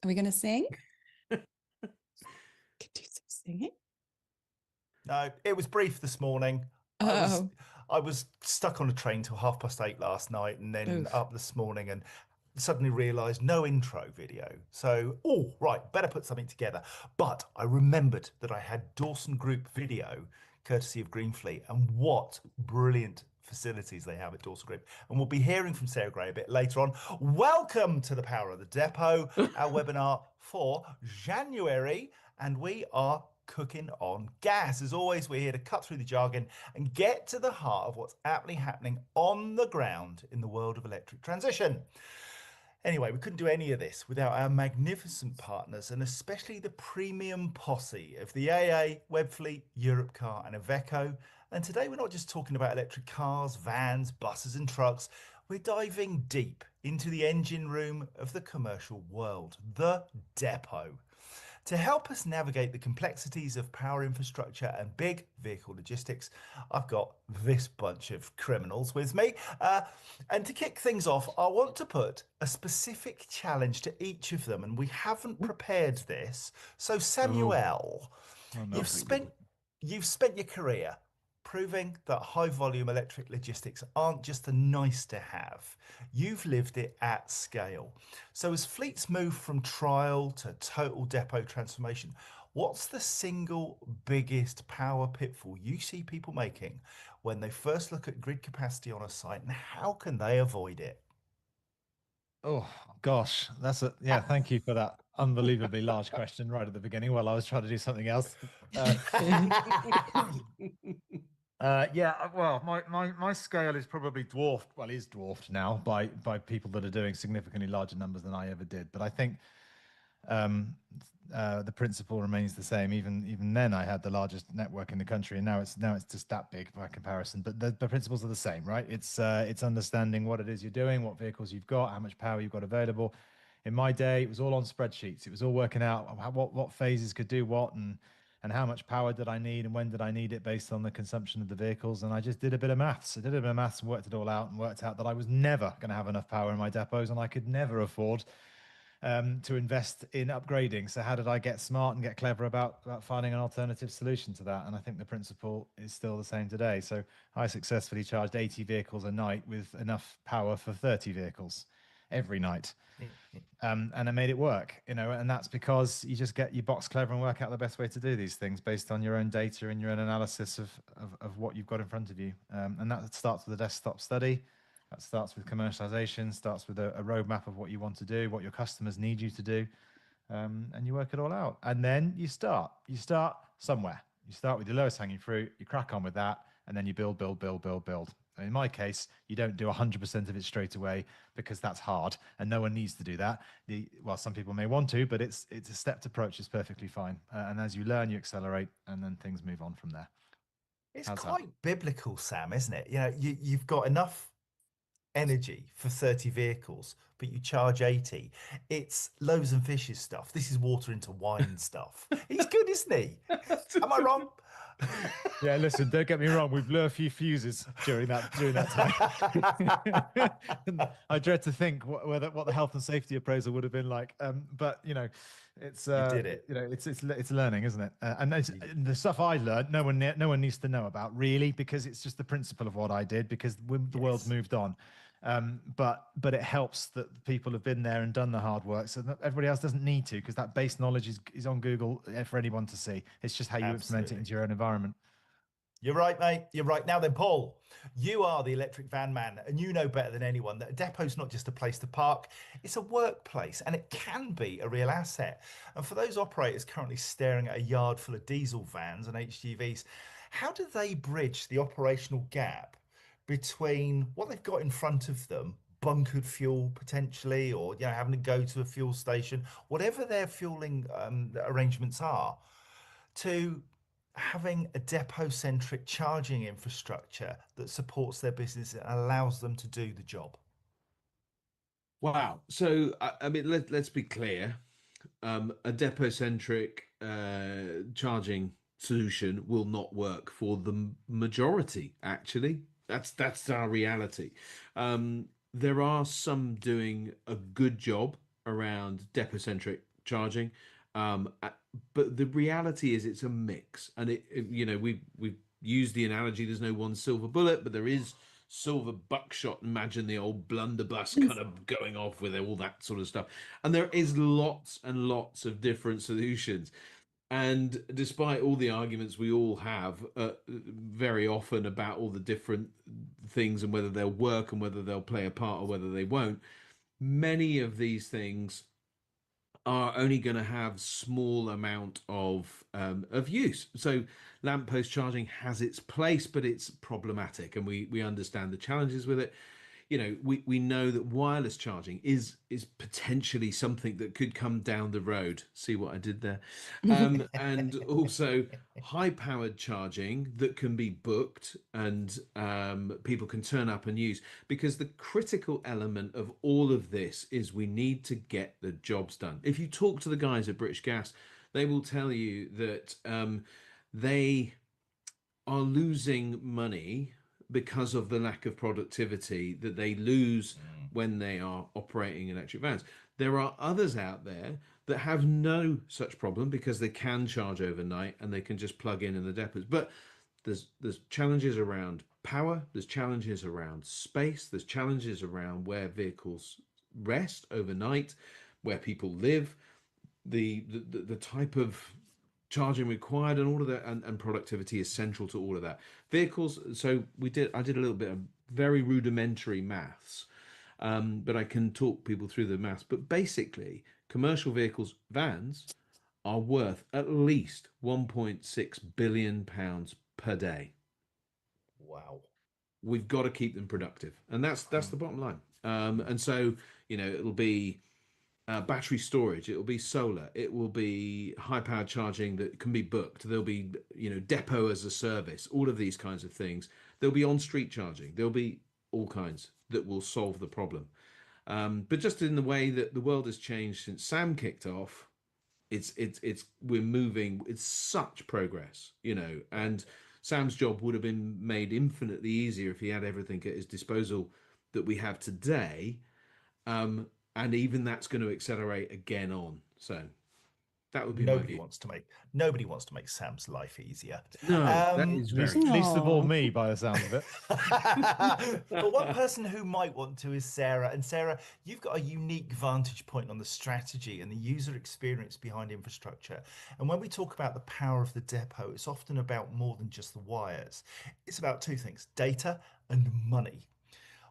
we going to sing? Could do some singing. No, it was brief this morning. I was Oh, I was stuck on a train till 8:30 last night and then oof. up this morning and suddenly realized no intro video. So, oh, right, better put something together. But I remembered that I had Dawson Group video, courtesy of Greenfleet, and what brilliant facilities they have at Dawson Group. And we'll be hearing from Sarah Gray a bit later on. Welcome to the Power of the Depot, our webinar for January, and we are cooking on gas. As always, we're here to cut through the jargon and get to the heart of what's aptly happening on the ground in the world of electric transition. Anyway, we couldn't do any of this without our magnificent partners and especially the premium posse of the AA, Webfleet, Europcar and Iveco. And today we're not just talking about electric cars, vans, buses and trucks. We're diving deep into the engine room of the commercial world, the depot. To help us navigate the complexities of power infrastructure and big vehicle logistics, I've got this bunch of criminals with me. And to kick things off, I want to put a specific challenge to each of them, and we haven't prepared this. So, Oh, Samuel, oh no. you've spent you've spent your career proving that high volume electric logistics aren't just a nice to have. You've lived it at scale. So, as fleets move from trial to total depot transformation, what's the single biggest power pitfall you see people making when they first look at grid capacity on a site, and how can they avoid it? Oh gosh, yeah. Thank you for that unbelievably large question right at the beginning. While I was trying to do something else. Yeah. Well, my scale is probably dwarfed. Well, is dwarfed now by people that are doing significantly larger numbers than I ever did. But I think um, the principle remains the same. Even then, I had the largest network in the country, and now it's just that big by comparison. But the principles are the same, right? It's understanding what it is you're doing, what vehicles you've got, how much power you've got available. In my day, it was all on spreadsheets. It was all working out what phases could do what and how much power did I need and when did I need it based on the consumption of the vehicles. And I just did a bit of maths. I did a bit of maths and worked it all out and worked out that I was never going to have enough power in my depots and I could never afford to invest in upgrading. So how did I get smart and get clever about finding an alternative solution to that? And I think the principle is still the same today. So I successfully charged 80 vehicles a night with enough power for 30 vehicles every night. And I made it work, and that's because you just get your box clever and work out the best way to do these things based on your own data and your own analysis of what you've got in front of you. And that starts with a desktop study. That starts with commercialization, starts with a roadmap of what you want to do, what your customers need you to do, and you work it all out. And then you start. You start somewhere. You start with your lowest hanging fruit, you crack on with that, and then you build, build, build, build, build. And in my case, you don't do 100% of it straight away because that's hard, and no one needs to do that. Well, some people may want to, but it's a stepped approach is perfectly fine. And as you learn, you accelerate, and then things move on from there. It's How's that? quite biblical, Sam, isn't it? You've got enough energy for 30 vehicles, but you charge 80. It's loaves and fishes stuff. This is water into wine stuff. He's good, isn't he? Am I wrong? Yeah, listen, don't get me wrong. We've blew a few fuses during that time. I dread to think what the health and safety appraisal would have been like. But it's You did it. it's learning, isn't it? And the stuff I learned, no one needs to know about really, because it's just the principle of what I did. Because the world's Yes, moved on. But it helps that people have been there and done the hard work, so that everybody else doesn't need to, because that base knowledge is on Google for anyone to see. It's just how you implement it absolutely. into your own environment. You're right, mate. You're right. Now then, Paul, you are the electric van man, and you know better than anyone that a depot's not just a place to park, it's a workplace, and it can be a real asset. And for those operators currently staring at a yard full of diesel vans and HGVs, how do they bridge the operational gap between what they've got in front of them, bunkered fuel potentially, or having to go to a fuel station, whatever their fueling arrangements are, to having a depot-centric charging infrastructure that supports their business and allows them to do the job? Wow. So, I mean, let's be clear. A depot-centric charging solution will not work for the majority, actually. That's our reality. There are some doing a good job around depot-centric charging. But the reality is it's a mix, and we've used the analogy. There's no one silver bullet, but there is silver buckshot. Imagine the old blunderbuss kind of going off with all that sort of stuff, and there is lots and lots of different solutions. And despite all the arguments we all have very often about all the different things and whether they'll work and whether they'll play a part or whether they won't, many of these things are only going to have small amount of use. So lamppost charging has its place, but it's problematic, and we understand the challenges with it. We know that wireless charging is potentially something that could come down the road. See what I did there? And also high powered charging that can be booked and people can turn up and use. Because the critical element of all of this is we need to get the jobs done. If you talk to the guys at British Gas, they will tell you that they are losing money because of the lack of productivity that they lose when they are operating electric vans. There are others out there that have no such problem because they can charge overnight and they can just plug in the depots. But there's challenges around power, there's challenges around space, there's challenges around where vehicles rest overnight, where people live, the type of charging required, and all of that, and productivity is central to all of that. Vehicles. So I did a little bit of very rudimentary maths, but I can talk people through the maths. But basically, commercial vehicles, vans, are worth at least 1.6 billion pounds per day. Wow. We've got to keep them productive, and that's the bottom line. And so it'll be battery storage, it will be solar, it will be high powered charging that can be booked, there'll be depot as a service, all of these kinds of things. There'll be on street charging, there'll be all kinds that will solve the problem. But just in the way that the world has changed since Sam kicked off, it's we're moving, it's such progress, and Sam's job would have been made infinitely easier if he had everything at his disposal that we have today. And even that's going to accelerate again on. So that would be my Nobody view. nobody wants to make Sam's life easier. No, that is very Least of all Aw. me, by the sounds of it. But one person who might want to is Sarah. And Sarah, you've got a unique vantage point on the strategy and the user experience behind infrastructure. And when we talk about the power of the depot, it's often about more than just the wires. It's about two things: data and money.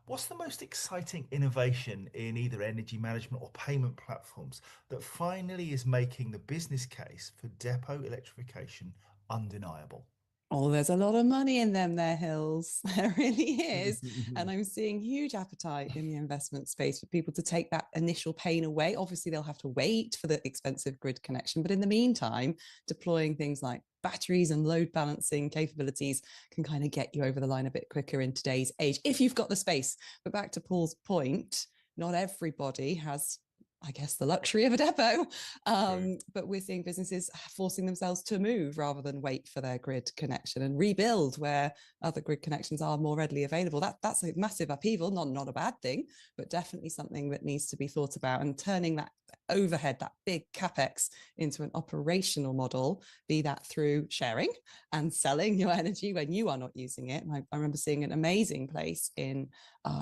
What's the most exciting innovation in either energy management or payment platforms that finally is making the business case for depot electrification undeniable? Oh, there's a lot of money in them there, Hills. There really is. And I'm seeing huge appetite in the investment space for people to take that initial pain away. Obviously, they'll have to wait for the expensive grid connection. But in the meantime, deploying things like batteries and load balancing capabilities can kind of get you over the line a bit quicker in today's age, if you've got the space. But back to Paul's point, not everybody has, I guess, the luxury of a depot. But we're seeing businesses forcing themselves to move rather than wait for their grid connection and rebuild where other grid connections are more readily available. That's a massive upheaval, not a bad thing, but definitely something that needs to be thought about, and turning that overhead, that big capex, into an operational model, be that through sharing and selling your energy when you are not using it. And I remember seeing an amazing place in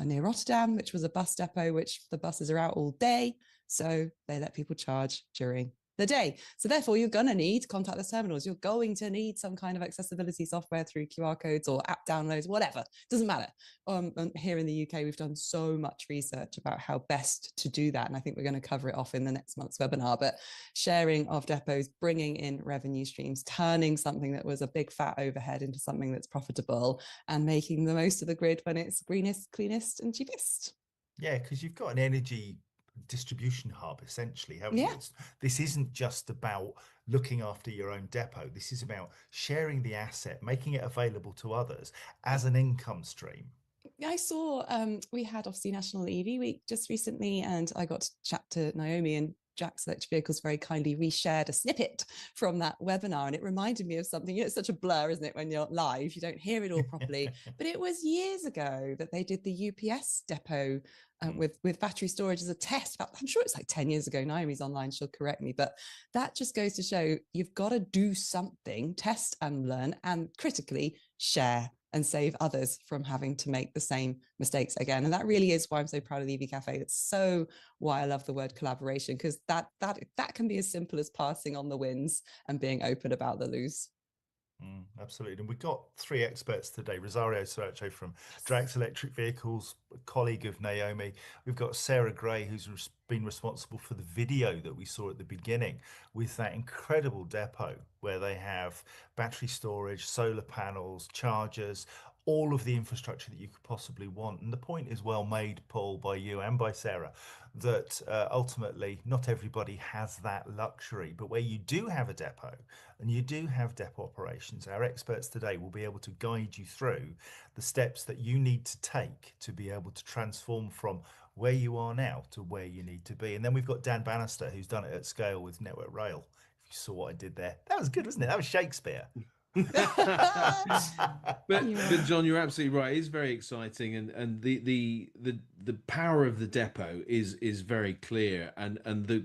near Rotterdam, which was a bus depot, which the buses are out all day. So they let people charge during the day. So therefore, you're going to need contactless terminals. You're going to need some kind of accessibility software through QR codes or app downloads, whatever. Doesn't matter. And here in the UK, we've done so much research about how best to do that. And I think we're going to cover it off in the next month's webinar. But sharing of depots, bringing in revenue streams, turning something that was a big fat overhead into something that's profitable, and making the most of the grid when it's greenest, cleanest, and cheapest. Yeah, because you've got an energy distribution hub essentially, haven't Yeah. you? This isn't just about looking after your own depot. This is about sharing the asset, making it available to others as an income stream. I saw we had obviously National EV Week just recently, and I got to chat to Naomi, and Jack's Electric Vehicles very kindly reshared a snippet from that webinar, and it reminded me of something. It's such a blur, isn't it, when you're live? You don't hear it all properly. But it was years ago that they did the UPS depot with battery storage as a test. I'm sure it's like 10 years ago. Naomi's online, she'll correct me. But that just goes to show you've got to do something, test and learn, and critically share and save others from having to make the same mistakes again. And that really is why I'm so proud of the EV Cafe. It's so why I love the word collaboration, because that can be as simple as passing on the wins and being open about the lose. Absolutely. And we've got 3 experts today. Rosario Saracho from Drax Electric Vehicles, a colleague of Naomi. We've got Sarah Gray, who's been responsible for the video that we saw at the beginning with that incredible depot where they have battery storage, solar panels, chargers, all of the infrastructure that you could possibly want. And the point is well made, Paul, by you and by Sarah, that ultimately not everybody has that luxury. But where you do have a depot and you do have depot operations, our experts today will be able to guide you through the steps that you need to take to be able to transform from where you are now to where you need to be. And then we've got Dan Bannister, who's done it at scale with Network Rail. If you saw what I did there, that was good, wasn't it? That was Shakespeare. but John, you're absolutely right. It's very exciting, and the power of the depot is very clear, and the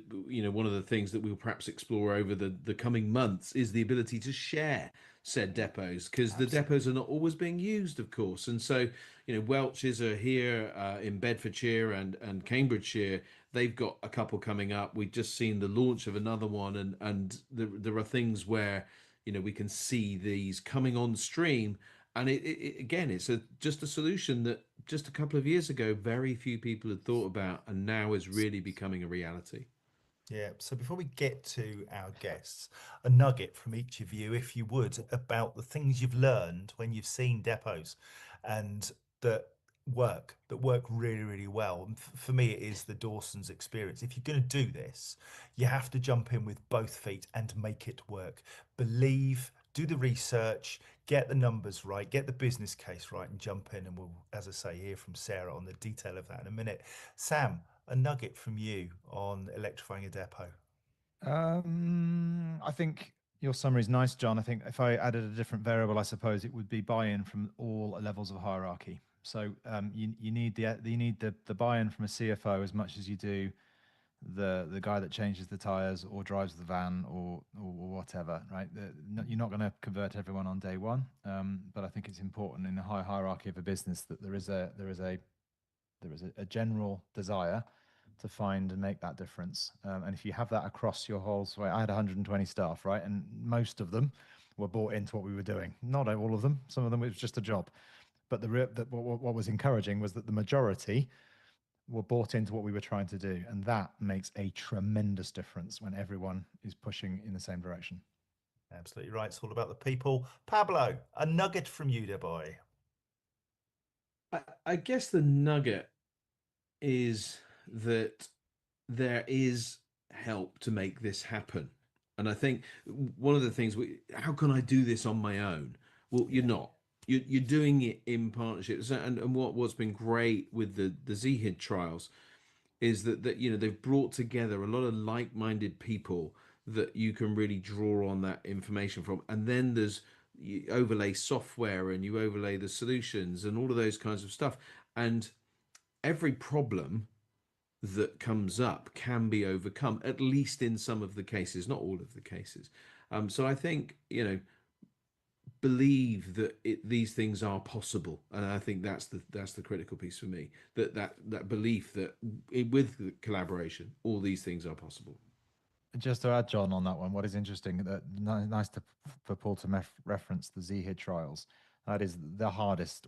one of the things that we'll perhaps explore over the coming months is the ability to share said depots, because the depots are not always being used, of course. And so Welch's are here in Bedfordshire and Cambridgeshire. They've got a couple coming up. We've just seen the launch of another one, and there are things where we can see these coming on stream, and it again, it's just a solution that just a couple of years ago very few people had thought about, and now is really becoming a reality. Yeah, so before we get to our guests, a nugget from each of you, if you would, about the things you've learned when you've seen depots and that work really, really well. And for me, it is the Dawson's experience. If you're going to do this, you have to jump in with both feet and make it work. Believe, do the research, get the numbers right, get the business case right, and jump in. And we'll, as I say, hear from Sarah on the detail of that in a minute. Sam, a nugget from you on electrifying a depot. I think your summary is nice, John. I think if I added a different variable, I suppose it would be buy-in from all levels of hierarchy. So you need the buy-in from a CFO as much as you do the guy that changes the tires or drives the van or whatever, right? You're not going to convert everyone on day one, but I think it's important in the high hierarchy of a business that there is a general desire to find and make that difference. And if you have that across your whole, so I had 120 staff, right? And most of them were bought into what we were doing. Not all of them. Some of them, it was just a job. But what was encouraging was that the majority were bought into what we were trying to do. And that makes a tremendous difference when everyone is pushing in the same direction. Absolutely right. It's all about the people. Pablo, a nugget from you, dear boy. I guess the nugget is that there is help to make this happen. And I think one of the things, how can I do this on my own? Well, you're not. You're doing it in partnerships. And what's been great with the ZHID trials is that they've brought together a lot of like-minded people that you can really draw on that information from. And then you overlay software and you overlay the solutions and all of those kinds of stuff. And every problem that comes up can be overcome, at least in some of the cases, not all of the cases. So I think, believe that these things are possible, and I think that's the critical piece for me. That belief that with collaboration, all these things are possible. Just to add, John, on that one, what is interesting, that nice for Paul to reference the ZHID trials. That is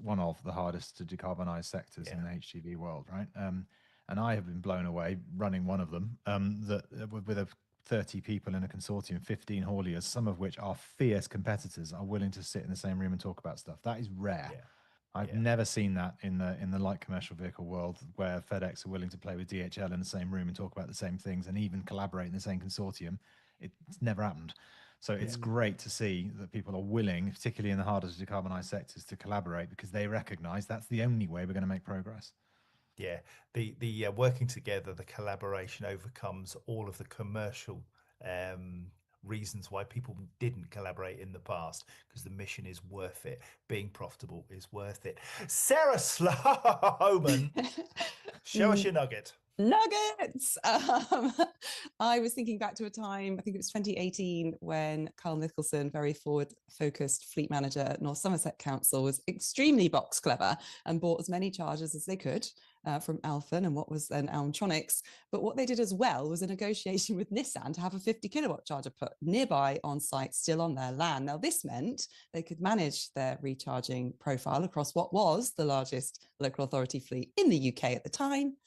one of the hardest to decarbonize sectors in the HGV world, right? And I have been blown away running one of them, with 30 people in a consortium, 15 hauliers, some of which are fierce competitors, are willing to sit in the same room and talk about stuff. That is rare. Yeah. I've never seen that in the light commercial vehicle world, where FedEx are willing to play with DHL in the same room and talk about the same things and even collaborate in the same consortium. It's never happened. So it's great to see that people are willing, particularly in the hardest to decarbonize sectors, to collaborate, because they recognize that's the only way we're going to make progress. Yeah, the working together, the collaboration overcomes all of the commercial um, reasons why people didn't collaborate in the past, because the mission is worth it. Being profitable is worth it. Sarah Sloman, show us your nugget. Nuggets. I was thinking back to a time, I think it was 2018, when Carl Nicholson, very forward-focused fleet manager at North Somerset Council, was extremely box clever and bought as many chargers as they could from Alphen and what was then Almtronics. But what they did as well was a negotiation with Nissan to have a 50 kilowatt charger put nearby on site, still on their land. Now, this meant they could manage their recharging profile across what was the largest local authority fleet in the UK at the time.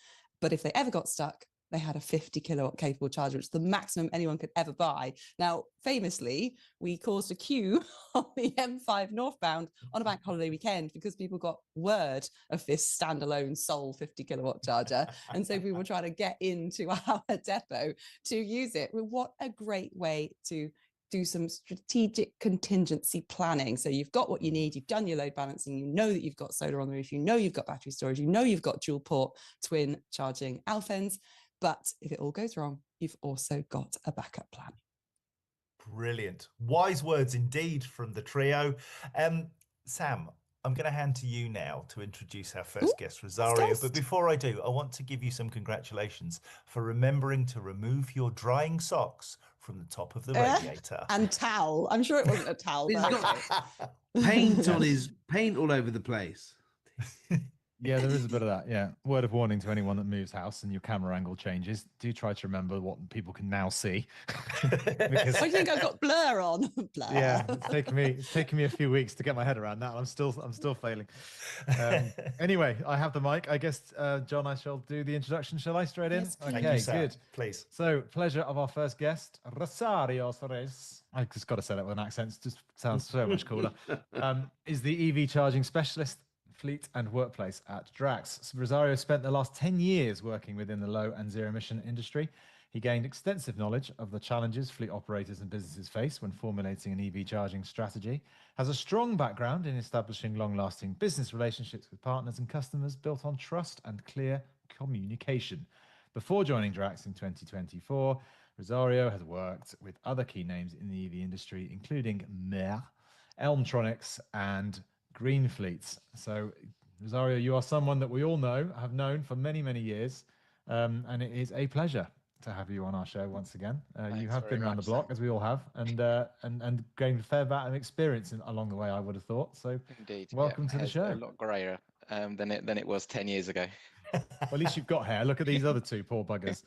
But if they ever got stuck, they had a 50 kilowatt capable charger, which is the maximum anyone could ever buy. Now, famously, we caused a queue on the M5 northbound on a bank holiday weekend because people got word of this standalone sole 50 kilowatt charger. And so people were trying to get into our depot to use it. Well, what a great way to do some strategic contingency planning. So you've got what you need, you've done your load balancing, you know that you've got solar on the roof, you know you've got battery storage, you know you've got dual port twin charging Alphens. But if it all goes wrong, you've also got a backup plan. Brilliant. Wise words indeed from the trio. Sam, I'm going to hand to you now to introduce our first guest, Rosario. But before I do, I want to give you some congratulations for remembering to remove your drying socks from the top of the radiator. And towel. I'm sure it wasn't a towel. He's got paint on his paint all over the place. Yeah, there is a bit of that. Yeah. Word of warning to anyone that moves house and your camera angle changes. Do try to remember what people can now see. Because I think I've got blur on. Blur. Yeah, it's taken me a few weeks to get my head around that. I'm still failing. Anyway, I have the mic. I guess John, I shall do the introduction. Shall I straight in? Yes, okay, you, good. Please. So, pleasure of our first guest, Rosario Soares. I just got to say that with an accent. It just sounds so much cooler. Is the EV charging specialist, fleet and workplace at Drax. So Rosario spent the last 10 years working within the low and zero emission industry. He gained extensive knowledge of the challenges fleet operators and businesses face when formulating an EV charging strategy, has a strong background in establishing long-lasting business relationships with partners and customers built on trust and clear communication. Before joining Drax in 2024, Rosario has worked with other key names in the EV industry, including Mer, Elmtronics, and Green Fleets. So, Rosario, you are someone that we all have known for many, many years, and it is a pleasure to have you on our show once again. You have been around the block, as we all have, and gained a fair amount of experience along the way, I would have thought. So, indeed, welcome to the show. A lot grayer than it was 10 years ago. Well, at least you've got hair. Look at these other two poor buggers.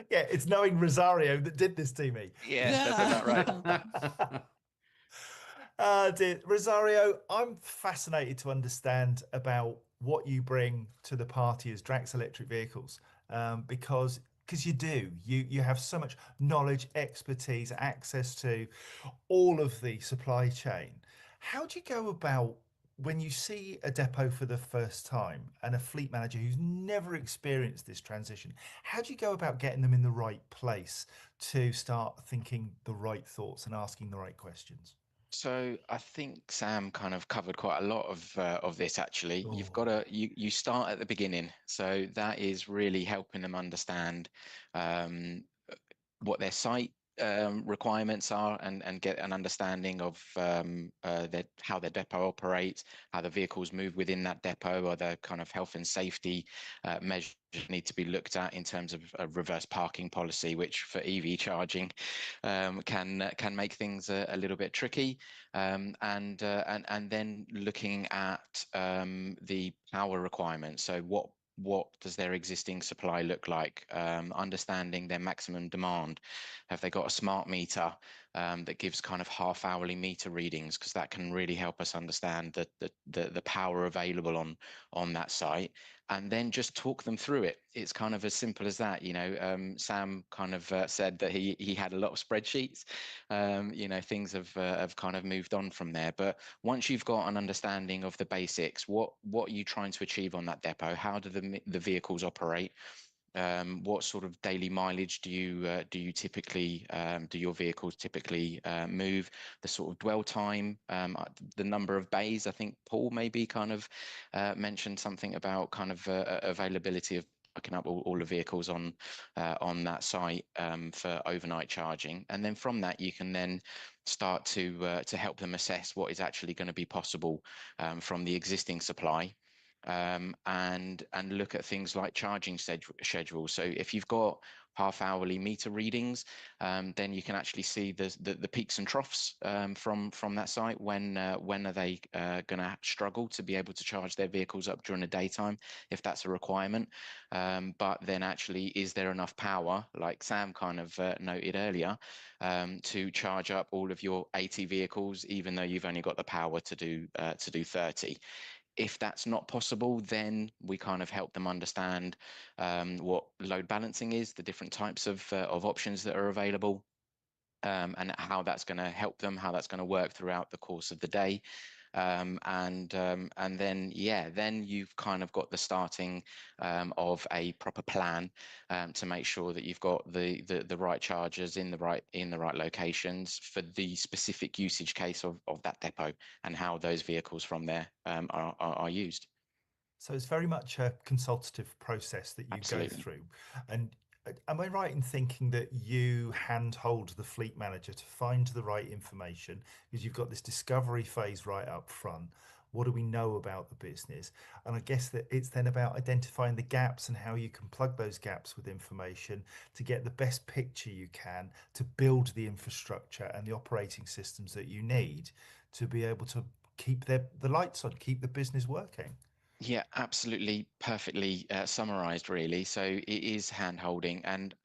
Yeah, it's knowing Rosario that did this to me. Yeah, that's about right. Dear Rosario, I'm fascinated to understand about what you bring to the party as Drax Electric Vehicles, because you have so much knowledge, expertise, access to all of the supply chain. How do you go about when you see a depot for the first time and a fleet manager who's never experienced this transition? How do you go about getting them in the right place to start thinking the right thoughts and asking the right questions? So I think Sam kind of covered quite a lot of this actually. Oh. You've got to you start at the beginning, so that is really helping them understand what their site requirements are and get an understanding of how their depot operates, how the vehicles move within that depot, or the kind of health and safety measures need to be looked at in terms of a reverse parking policy, which for EV charging can make things a little bit tricky, and then looking at the power requirements. So what does their existing supply look like? Understanding their maximum demand. Have they got a smart meter that gives kind of half-hourly meter readings? Because that can really help us understand the power available on that site. And then just talk them through it. It's kind of as simple as that. Sam kind of said that he had a lot of spreadsheets. Things have kind of moved on from there. But once you've got an understanding of the basics, what are you trying to achieve on that depot? How do the vehicles operate? What sort of daily mileage do you typically do your vehicles typically move? The sort of dwell time, the number of bays. I think Paul maybe kind of mentioned something about kind of availability of picking up all the vehicles on that site for overnight charging, and then from that you can then start to help them assess what is actually going to be possible from the existing supply, and look at things like charging schedules. So if you've got half-hourly meter readings, then you can actually see the peaks and troughs from that site. When are they going to struggle to be able to charge their vehicles up during the daytime, if that's a requirement? But then actually, is there enough power, like Sam kind of noted earlier, to charge up all of your 80 vehicles, even though you've only got the power to do 30? If that's not possible, then we kind of help them understand what load balancing is, the different types of options that are available, and how that's going to help them, how that's going to work throughout the course of the day. And then, yeah, then you've kind of got the starting of a proper plan to make sure that you've got the right chargers in the right locations for the specific usage case of that depot, and how those vehicles from there are used. So it's very much a consultative process that you go Absolutely. through. And am I right in thinking that you handhold the fleet manager to find the right information? Because you've got this discovery phase right up front. What do we know about the business? And I guess that it's then about identifying the gaps and how you can plug those gaps with information to get the best picture you can to build the infrastructure and the operating systems that you need to be able to keep the lights on, keep the business working. Yeah, absolutely, perfectly summarized, really. So it is hand holding, and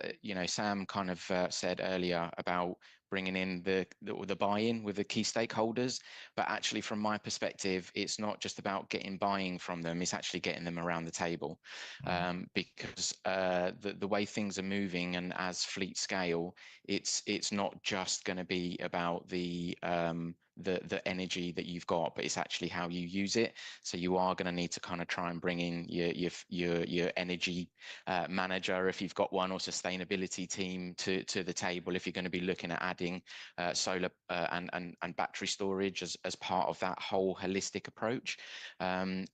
Sam kind of said earlier about bringing in the buy-in with the key stakeholders, but actually, from my perspective, it's not just about getting buy-in from them; it's actually getting them around the table, because the way things are moving, and as fleet scale, it's not just going to be about the energy that you've got, but it's actually how you use it. So you are going to need to kind of try and bring in your energy manager, if you've got one, or sustainability team to the table, if you're going to be looking at adding solar and battery storage as part of that whole holistic approach. And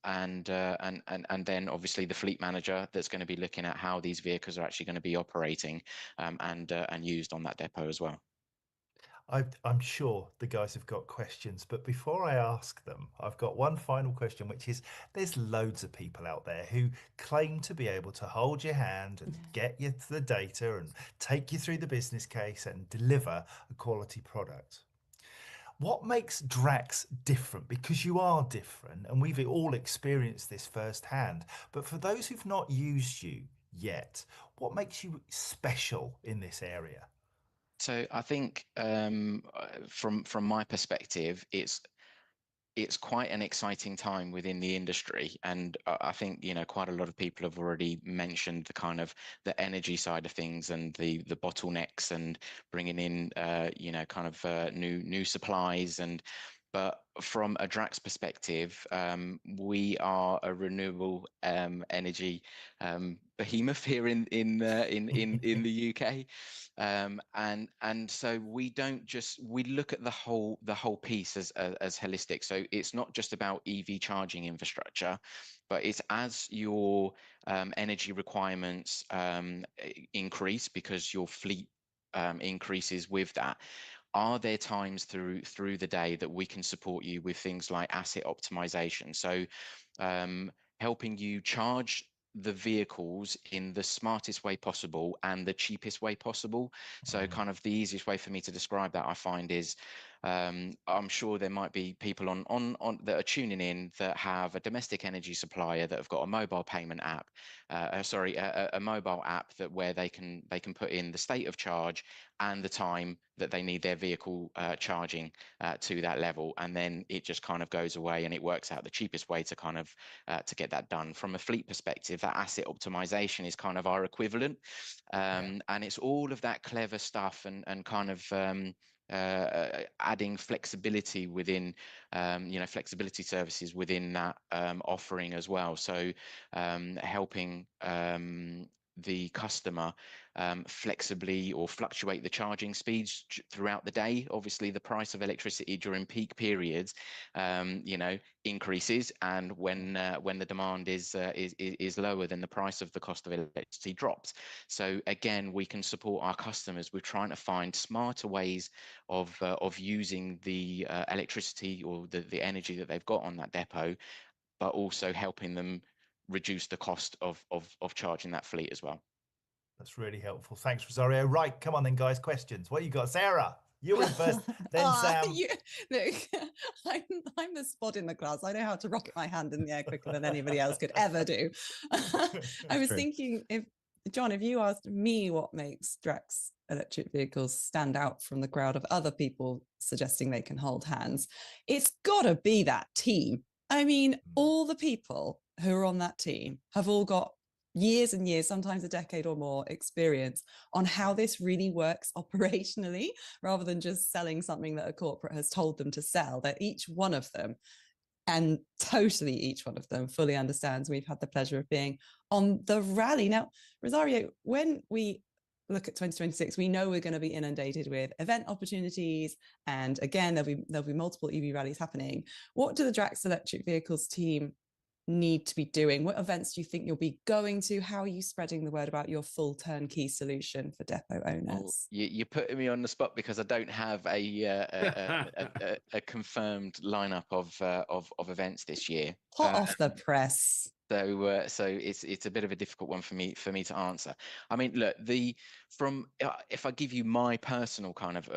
then obviously the fleet manager that's going to be looking at how these vehicles are actually going to be operating and used on that depot as well. I'm sure the guys have got questions, but before I ask them, I've got one final question, which is there's loads of people out there who claim to be able to hold your hand and get you to the data and take you through the business case and deliver a quality product. What makes Drax different? Because you are different, and we've all experienced this firsthand. But for those who've not used you yet, what makes you special in this area? So I think from my perspective, it's quite an exciting time within the industry, and I think quite a lot of people have already mentioned the kind of the energy side of things and the bottlenecks, and bringing in kind of new supplies. But from a Drax perspective, we are a renewable energy behemoth here in the UK, and so we look at the whole piece as holistic. So it's not just about EV charging infrastructure, but it's as your energy requirements increase, because your fleet increases with that. Are there times through the day that we can support you with things like asset optimization? So helping you charge the vehicles in the smartest way possible and the cheapest way possible. So kind of the easiest way for me to describe that, I find, is I'm sure there might be people on that are tuning in that have a domestic energy supplier that have got a mobile payment app, a mobile app that where they can put in the state of charge and the time that they need their vehicle charging to that level, and then it just kind of goes away, and it works out the cheapest way to kind of to get that done. From a fleet perspective, that asset optimization is kind of our equivalent, and it's all of that clever stuff, and kind of adding flexibility within flexibility services within that offering as well. So helping the customer flexibly or fluctuate the charging speeds throughout the day. Obviously, the price of electricity during peak periods, increases, and when the demand is lower, then the price of the cost of electricity drops. So again, we can support our customers with trying to find smarter ways of using the electricity or the energy that they've got on that depot, but also helping them reduce the cost of charging that fleet as well. That's really helpful. Thanks, Rosario. Right, come on then, guys. Questions. What you got, Sarah? You in first, then Sam. Look, I'm the spot in the class. I know how to rocket my hand in the air quicker than anybody else could ever do. I was thinking, if you asked me what makes Drax electric vehicles stand out from the crowd of other people suggesting they can hold hands, it's got to be that team. I mean, all the people who are on that team have all got years and years, sometimes a decade or more experience on how this really works operationally, rather than just selling something that a corporate has told them to sell. That each one of them, and totally each one of them, fully understands. We've had the pleasure of being on the rally. Now, Rosario, when we look at 2026, we know we're going to be inundated with event opportunities, and again, there'll be multiple EV rallies happening. What do the Drax electric vehicles team need to be doing? What events do you think you'll be going to? How are you spreading the word about your full turnkey solution for depot owners? You're putting me on the spot because I don't have a confirmed lineup of events this year. Hot off the press. So it's a bit of a difficult one for me to answer. I mean, look, if I give you my personal kind of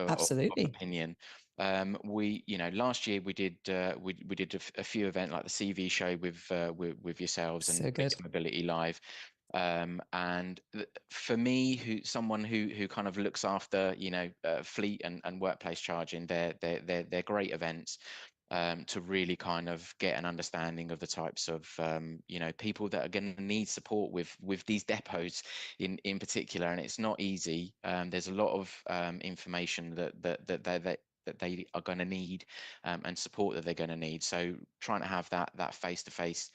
opinion, last year we did a few events like the CV show with yourselves and Bits Mobility Live. And for me, someone who kind of looks after fleet and workplace charging, they're great events to really kind of get an understanding of the types of people that are going to need support with these depots in particular. And it's not easy. There's a lot of information that they are going to need and support that they're going to need. So trying to have that face-to-face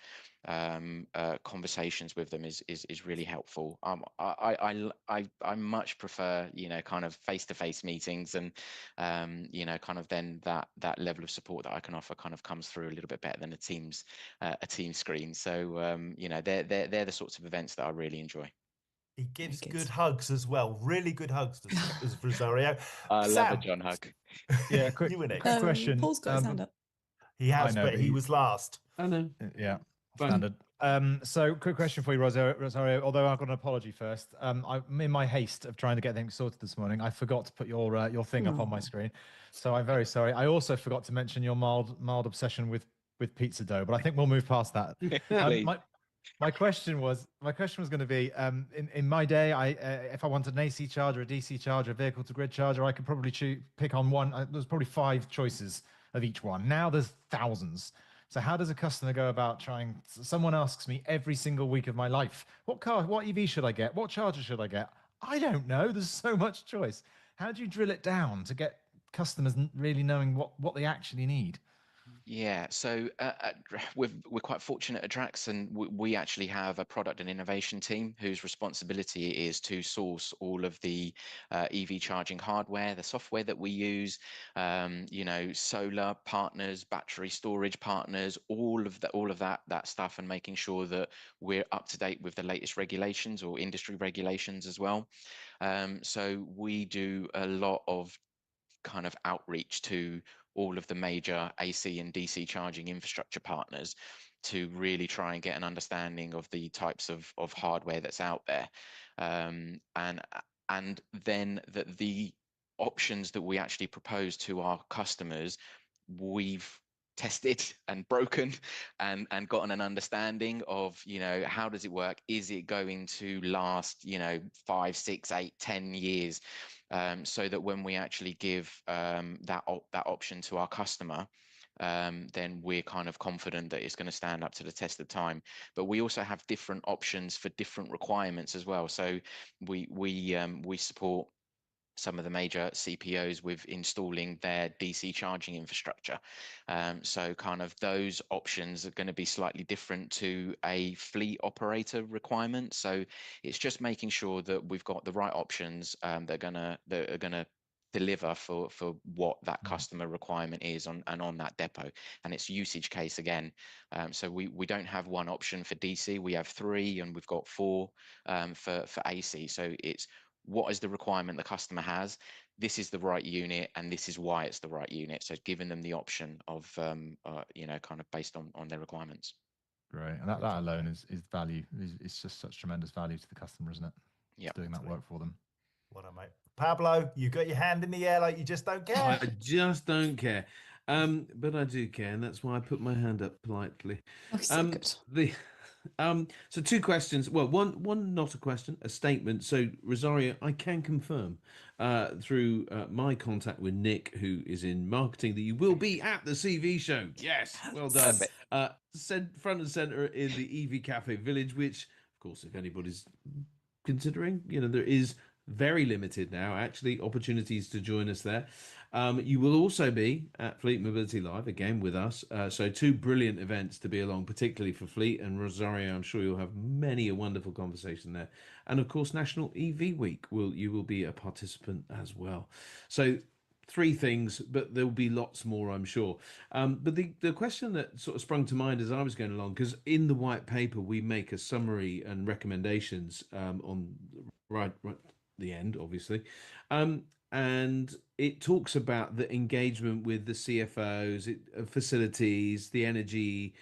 conversations with them is really helpful. I much prefer kind of face-to-face meetings, and kind of then that level of support that I can offer kind of comes through a little bit better than a Teams screen. So they're the sorts of events that I really enjoy. He gives good hugs as well. Really good hugs, does Rosario. I love a John hug. Yeah, quick question. Paul's got his hand up. He has, but he was last. I know. Yeah, standard. So quick question for you, Rosario, although I've got an apology first. In my haste of trying to get things sorted this morning, I forgot to put your thing up on my screen. So I'm very sorry. I also forgot to mention your mild obsession with pizza dough, but I think we'll move past that. My question was going to be, in my day, if I wanted an AC charger, a DC charger, a vehicle to grid charger, I could probably pick on one. There's probably 5 choices of each one. Now there's thousands. So how does a customer go about trying? Someone asks me every single week of my life, what EV should I get? What charger should I get? I don't know. There's so much choice. How do you drill it down to get customers really knowing what they actually need? Yeah, so we're quite fortunate at Drax, and we actually have a product and innovation team whose responsibility is to source all of the EV charging hardware, the software that we use, solar partners, battery storage partners, all of that stuff, and making sure that we're up to date with the latest regulations or industry regulations as well. So we do a lot of kind of outreach to all of the major AC and DC charging infrastructure partners to really try and get an understanding of the types of hardware that's out there, and then the options that we actually propose to our customers, we've tested and broken and gotten an understanding of how does it work, is it going to last 5, 6, 8, 10 years, so that when we actually give that option to our customer, then we're kind of confident that it's going to stand up to the test of time. But we also have different options for different requirements as well. So we support some of the major CPOs with installing their DC charging infrastructure. So kind of those options are going to be slightly different to a fleet operator requirement. So it's just making sure that we've got the right options that are gonna deliver for what that customer requirement is on that depot, and it's usage case again. So we don't have one option for DC, we have three, and we've got four for AC. So it's what is the requirement the customer has, this is the right unit, and this is why it's the right unit. So giving them the option of kind of based on their requirements. Great, and that alone is value. It's just such tremendous value to the customer, isn't it? Yeah, doing that work for them. What a mate. Pablo, you got your hand in the air like you just don't care. I just don't care. But I do care, and that's why I put my hand up politely. Oh, so good. So two questions. Well, one not a question, a statement. So Rosario, I can confirm through my contact with Nick, who is in marketing, that you will be at the CV show. Yes, well done. Front and center in the EV Café Village, which, of course, if anybody's considering, there is very limited now, actually, opportunities to join us there. You will also be at Fleet Mobility Live, again with us. So two brilliant events to be along, particularly for Fleet and Rosario. I'm sure you'll have many a wonderful conversation there. And of course, National EV Week, you will be a participant as well. So three things, but there'll be lots more, I'm sure. But the question that sort of sprung to mind as I was going along, because in the white paper, we make a summary and recommendations on right the end, obviously. And it talks about the engagement with the CFOs, facilities, the energy.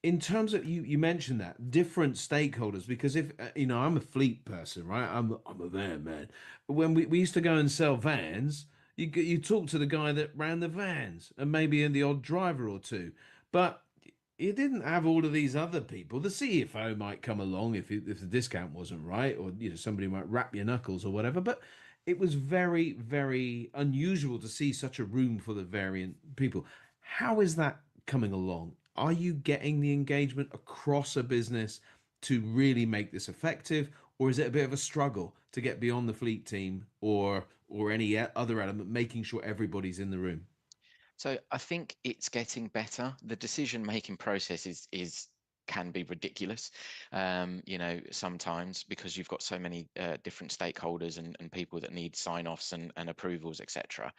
In terms of you mentioned that different stakeholders, because if I'm a fleet person, right? I'm a van man. When we used to go and sell vans, you talk to the guy that ran the vans and maybe in the odd driver or two, but you didn't have all of these other people. The CFO might come along if the discount wasn't right, or somebody might wrap your knuckles or whatever. But it was very, very unusual to see such a room full of variant people. How is that coming along? Are you getting the engagement across a business to really make this effective, or is it a bit of a struggle to get beyond the fleet team or any other element, making sure everybody's in the room? So I think it's getting better. The decision-making process can be ridiculous, sometimes, because you've got so many different stakeholders and people that need sign-offs and approvals, etc.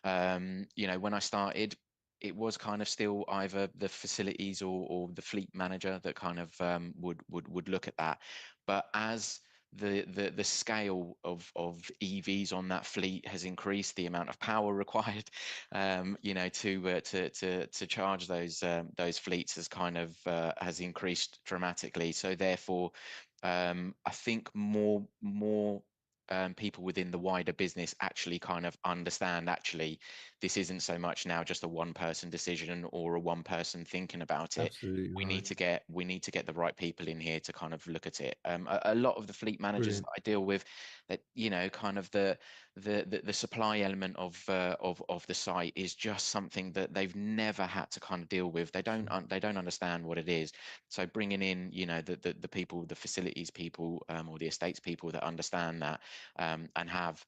When I started, it was kind of still either the facilities or the fleet manager that kind of would look at that. But as the scale of EVs on that fleet has increased, the amount of power required, to charge those fleets has increased dramatically. So therefore, I think more people within the wider business actually kind of understand, actually this isn't so much now just a one person decision or a one person thinking about it. Absolutely we right. need to get the right people in here to kind of look at it. A lot of the fleet managers Brilliant. that I deal with, that kind of the supply element of the site is just something that they've never had to kind of deal with. They don't understand what it is. So bringing in the people, the facilities people, or the estates people that understand that, and have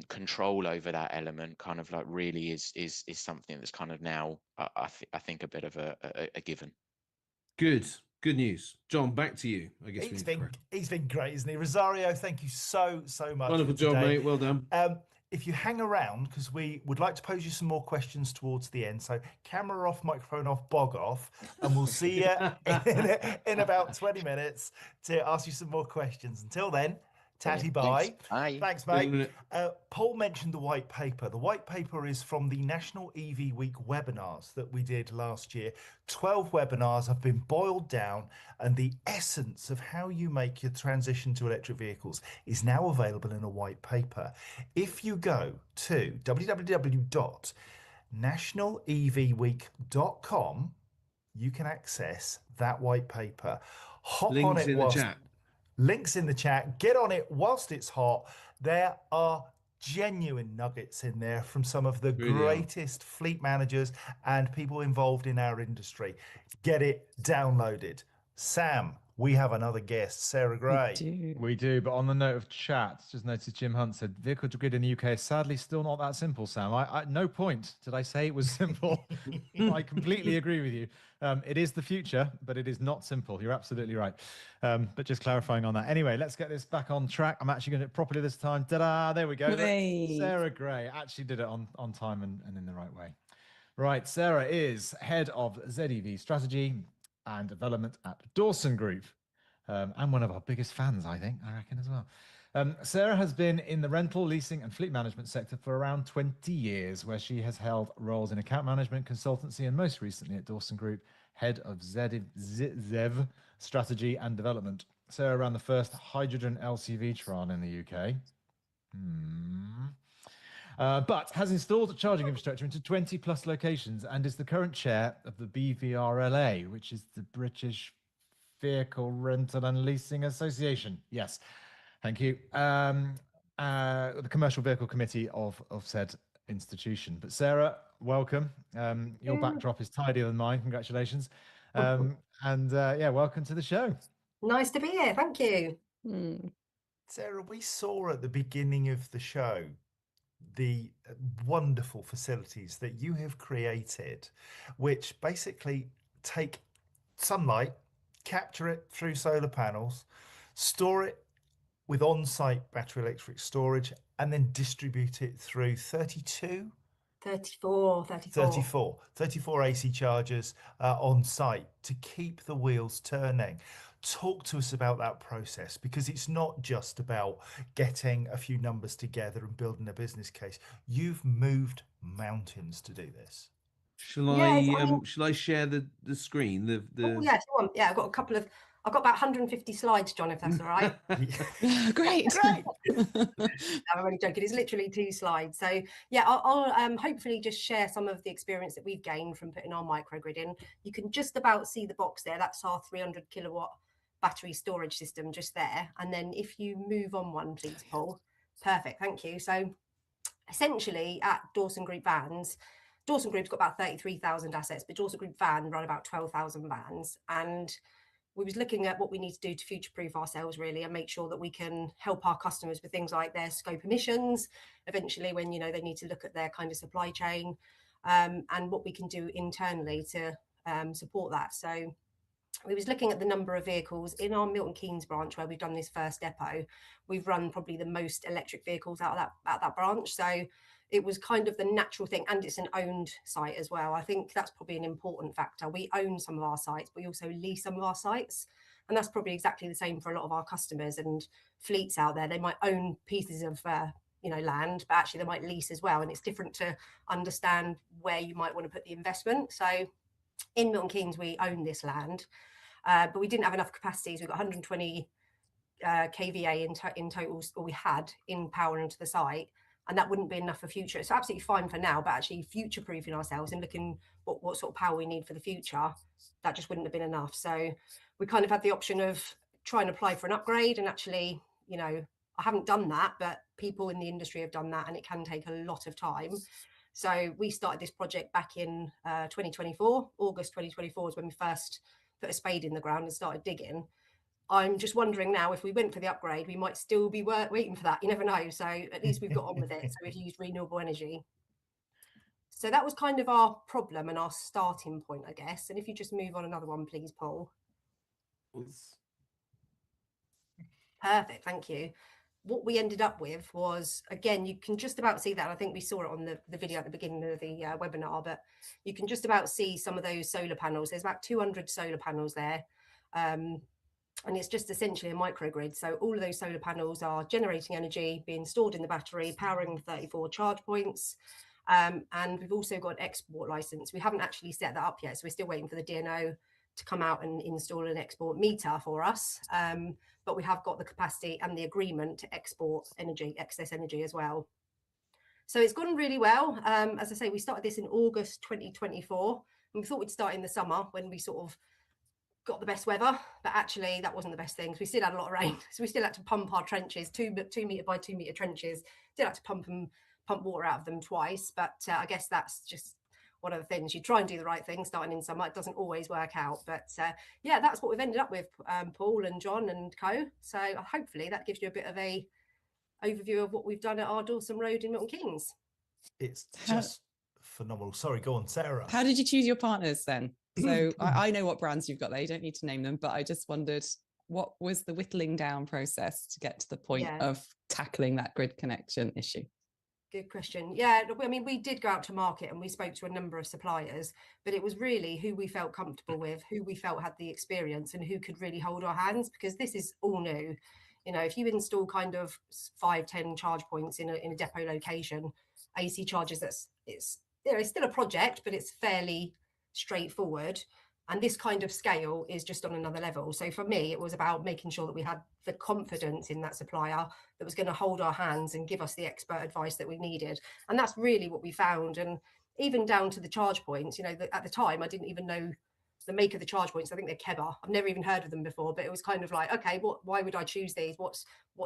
control over that element, kind of like really is something that's kind of now I think a bit of a given. Good news. John, back to you. I guess he's been great, isn't he? Rosario, thank you so much. Wonderful job, mate. Well done. If you hang around, because we would like to pose you some more questions towards the end. So camera off, microphone off, bog off, and we'll see you in about 20 minutes to ask you some more questions. Until then, tatty bye. Thanks, mate. Paul mentioned the white paper. The white paper is from the National EV Week webinars that we did last year. 12 webinars have been boiled down, and the essence of how you make your transition to electric vehicles is now available in a white paper. If you go to www.nationalevweek.com, you can access that white paper. Hop Links on it in the chat. Links in the chat. Get on it whilst it's hot. There are genuine nuggets in there from some of the greatest fleet managers and people involved in our industry. Get it downloaded. Sam, we have another guest, Sarah Gray. We do, but on the note of chat, just noticed Jim Hunt said vehicle to grid in the UK is sadly still not that simple, Sam. I no point did I say it was simple. I completely agree with you. It is the future, but it is not simple. You're absolutely right. But just clarifying on that. Anyway, let's get this back on track. I'm actually going to do it properly this time. Ta-da! There we go. Sarah Gray actually did it on time and in the right way. Right, Sarah is head of ZEV strategy and development at Dawson Group. And one of our biggest fans, I reckon as well. Sarah has been in the rental, leasing and fleet management sector for around 20 years, where she has held roles in account management, consultancy, and most recently at Dawson Group, head of ZEV strategy and development. Sarah ran the first hydrogen LCV trial in the UK. But has installed charging infrastructure into 20 plus locations and is the current chair of the BVRLA, which is the British Vehicle Rental and Leasing Association. Yes, thank you. The Commercial Vehicle Committee of said institution. But Sarah, welcome. Your backdrop is tidier than mine. Congratulations. Yeah, welcome to the show. Nice to be here. Thank you. Sarah, we saw at the beginning of the show the wonderful facilities that you have created, which basically take sunlight, capture it through solar panels, store it with on-site battery electric storage, and then distribute it through 34 AC chargers on site to keep the wheels turning. Talk to us about that process, because it's not just about getting a few numbers together and building a business case. You've moved mountains to do this. Shall I share the screen? Oh, yes, yeah, I've got about 150 slides, John, if that's all right. Great. I'm only joking. It's literally 2 slides. So yeah, I'll hopefully just share some of the experience that we've gained from putting our microgrid in. You can just about see the box there. That's our 300 kilowatt battery storage system just there. And then if you move on one, please, Paul. Perfect. Thank you. So essentially at Dawson Group Vans, Dawson Group's got about 33,000 assets, but Dawson Group Van run about 12,000 vans. And we was looking at what we need to do to future-proof ourselves, really, and make sure that we can help our customers with things like their scope emissions, eventually when, you know, they need to look at their kind of supply chain, and what we can do internally to support that. So we was looking at the number of vehicles in our Milton Keynes branch where we've done this first depot. We've run probably the most electric vehicles out of that branch. So it was kind of the natural thing, and it's an owned site as well. I think that's probably an important factor. We own some of our sites, but we also lease some of our sites. And that's probably exactly the same for a lot of our customers and fleets out there. They might own pieces of land, but actually they might lease as well. And it's different to understand where you might want to put the investment. So in Milton Keynes, we own this land, but we didn't have enough capacity. So we've got 120 kVA in total, or we had in power into the site, and that wouldn't be enough for future. It's absolutely fine for now, but actually future proofing ourselves and looking what sort of power we need for the future, that just wouldn't have been enough. So we kind of had the option of trying to apply for an upgrade, and actually, you know, I haven't done that, but people in the industry have done that, and it can take a lot of time. So we started this project back in 2024. August 2024 is when we first put a spade in the ground and started digging. I'm just wondering now, if we went for the upgrade, we might still be waiting for that. You never know. So at least we've got on with it. So we've used renewable energy. So that was kind of our problem and our starting point, I guess. And if you just move on another one, please, Paul. Perfect. Thank you. What we ended up with was, again, you can just about see that. I think we saw it on the video at the beginning of the webinar, but you can just about see some of those solar panels. There's about 200 solar panels there. And it's just essentially a microgrid. So all of those solar panels are generating energy, being stored in the battery, powering 34 charge points. And we've also got an export license. We haven't actually set that up yet, so we're still waiting for the DNO to come out and install an export meter for us. But we have got the capacity and the agreement to export energy, excess energy as well. So it's gone really well. As I say, we started this in August 2024, and we thought we'd start in the summer when we sort of got the best weather, but actually that wasn't the best thing. We still had a lot of rain, so we still had to pump our trenches, 2 metre by 2 metre trenches. Still had to pump water out of them twice, but I guess that's just one of the things. You try and do the right thing starting in summer, it doesn't always work out, but yeah, that's what we've ended up with, Paul and John and co. So hopefully that gives you a bit of a overview of what we've done at our Dawson Road in Milton Keynes. It's just phenomenal. Sorry, go on, Sarah. How did you choose your partners then? So I know what brands you've got there. You don't need to name them, but I just wondered, what was the whittling down process to get to the point of tackling that grid connection issue? Good question. Yeah, I mean, we did go out to market and we spoke to a number of suppliers, but it was really who we felt comfortable with, who we felt had the experience and who could really hold our hands, because this is all new. You know, if you install kind of 5-10 charge points in a depot location, AC charges, it's still a project, but it's fairly straightforward. And this kind of scale is just on another level. So for me, it was about making sure that we had the confidence in that supplier that was going to hold our hands and give us the expert advice that we needed. And that's really what we found. And even down to the charge points, you know, at the time, I didn't even know the make of the charge points. I think they're Keba. I've never even heard of them before, but it was kind of like, okay, why would I choose these? What's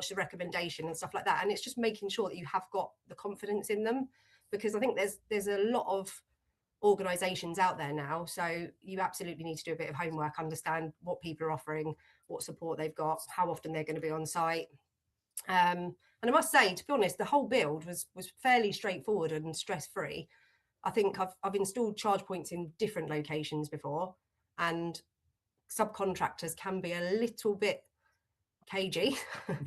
the recommendation and stuff like that? And it's just making sure that you have got the confidence in them, because I think there's a lot of organizations out there now, so you absolutely need to do a bit of homework, understand what people are offering, what support they've got, how often they're going to be on site. And I must say, to be honest, the whole build was fairly straightforward and stress-free. I think I've installed charge points in different locations before, and subcontractors can be a little bit cagey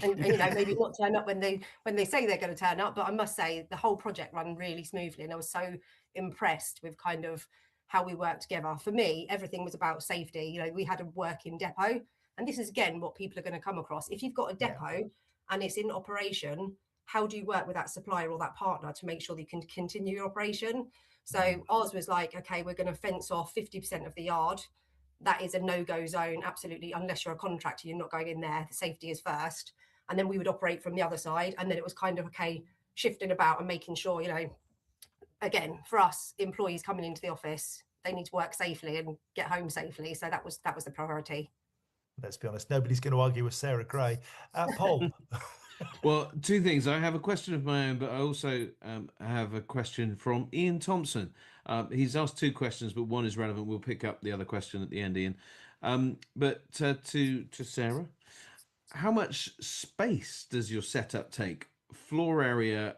and you know, maybe not turn up when they say they're going to turn up. But I must say the whole project ran really smoothly, and I was so impressed with kind of how we worked together. For me, everything was about safety. You know, we had a working depot, and this is again what people are going to come across. If you've got a depot and it's in operation, how do you work with that supplier or that partner to make sure that you can continue your operation? So ours was like, okay, we're going to fence off 50% of the yard. That is a no-go zone, absolutely. Unless you're a contractor, you're not going in there. The safety is first. And then we would operate from the other side. And then it was kind of, okay, shifting about and making sure, you know, again, for us, employees coming into the office, they need to work safely and get home safely. So that was the priority. Let's be honest, nobody's going to argue with Sarah Gray. Paul. Well, two things. I have a question of my own, but I also have a question from Ian Thompson. He's asked two questions, but one is relevant. We'll pick up the other question at the end, Ian. But to Sarah, how much space does your setup take? Floor area,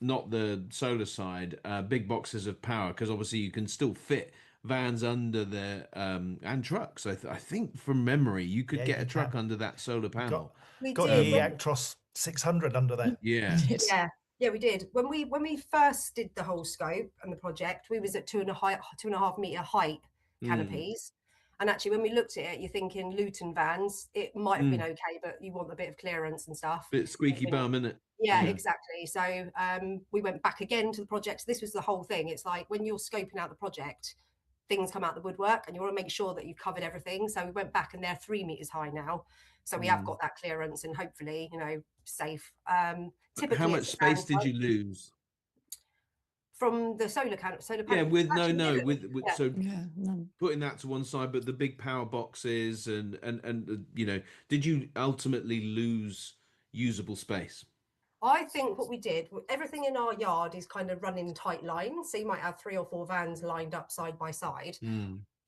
not the solar side, big boxes of power, because obviously you can still fit vans under there and trucks. I think from memory, you could get a truck under that solar panel. Got the Actros 600 under there. Yeah. Yeah, we did. When we first did the whole scope and the project, we was at 2.5 meter height canopies. And actually, when we looked at it, you're thinking Luton vans, it might have been okay, but you want a bit of clearance and stuff. Bit squeaky bum, isn't it? Yeah, exactly. So we went back again to the project. This was the whole thing. It's like when you're scoping out the project, things come out the woodwork and you want to make sure that you've covered everything. So we went back and they're 3 meters high now. So we have got that clearance and hopefully, you know, safe. Typically, how much space did you lose from the solar panel? Yeah, with putting that to one side, but the big power boxes and you know, did you ultimately lose usable space? I think what we did, everything in our yard is kind of running tight lines. So you might have 3 or 4 vans lined up side by side.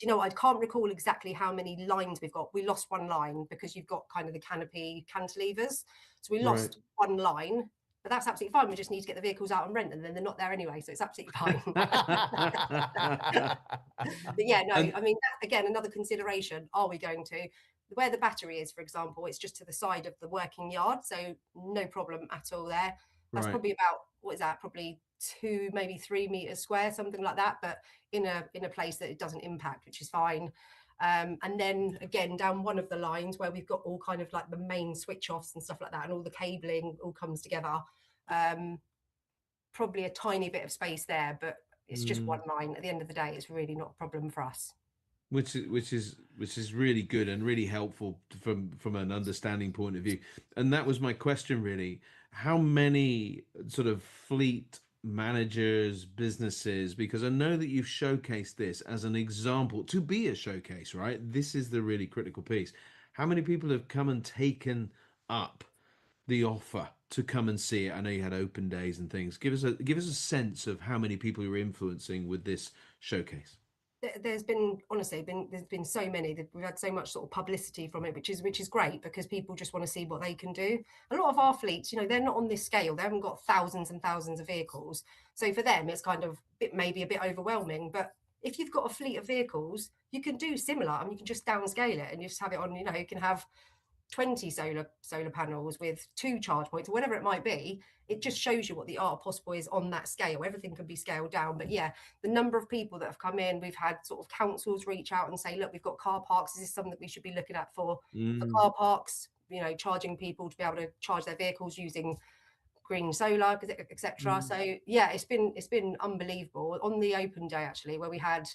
You know, I can't recall exactly how many lines we've got. We lost one line because you've got kind of the canopy cantilevers. So we lost one line, but that's absolutely fine. We just need to get the vehicles out and rent, and then they're not there anyway. So it's absolutely fine. But yeah, no, I mean, again, another consideration, are we going to? Where the battery is, for example, it's just to the side of the working yard. So no problem at all there. That's probably about, what is that? Probably 2, maybe 3 meters square, something like that. But in a place that it doesn't impact, which is fine. And then again, down one of the lines where we've got all kind of like the main switch offs and stuff like that, and all the cabling all comes together. Probably a tiny bit of space there, but it's just one line. At the end of the day, it's really not a problem for us. Which is really good and really helpful from an understanding point of view. And that was my question, really. How many sort of fleet managers, businesses, because I know that you've showcased this as an example to be a showcase, right? This is the really critical piece. How many people have come and taken up the offer to come and see it? I know you had open days and things. Give us a sense of how many people you're influencing with this showcase. There's been so many that we've had so much sort of publicity from it, which is great, because people just want to see what they can do. A lot of our fleets, they're not on this scale. They haven't got thousands and thousands of vehicles, so for them it's kind of maybe a bit overwhelming. But if you've got a fleet of vehicles, you can do similar. I mean, you can just downscale it and you just have it on. You can have 20 solar panels with 2 charge points or whatever it might be. It just shows you what the art of possible is on that scale. Everything can be scaled down. But yeah, the number of people that have come in, we've had sort of councils reach out and say, look, we've got car parks. Is this something that we should be looking at for car parks? Charging people to be able to charge their vehicles using green solar, etc. So yeah, it's been unbelievable. On the open day, actually, where we had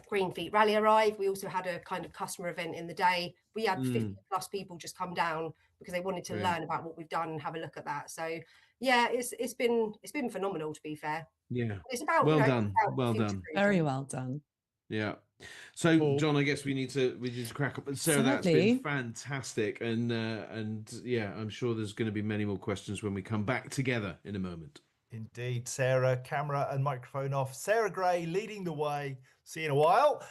Green Fleet Rally arrive, we also had a kind of customer event in the day. We had 50 plus people just come down because they wanted to learn about what we've done and have a look at that. So yeah, it's been phenomenal, to be fair. Yeah, it's about well done. Very well done. Yeah. So John, I guess we need to crack up. But Sarah, that's been fantastic, and yeah, I'm sure there's going to be many more questions when we come back together in a moment. Indeed. Sarah, camera and microphone off. Sarah Gray leading the way. See you in a while.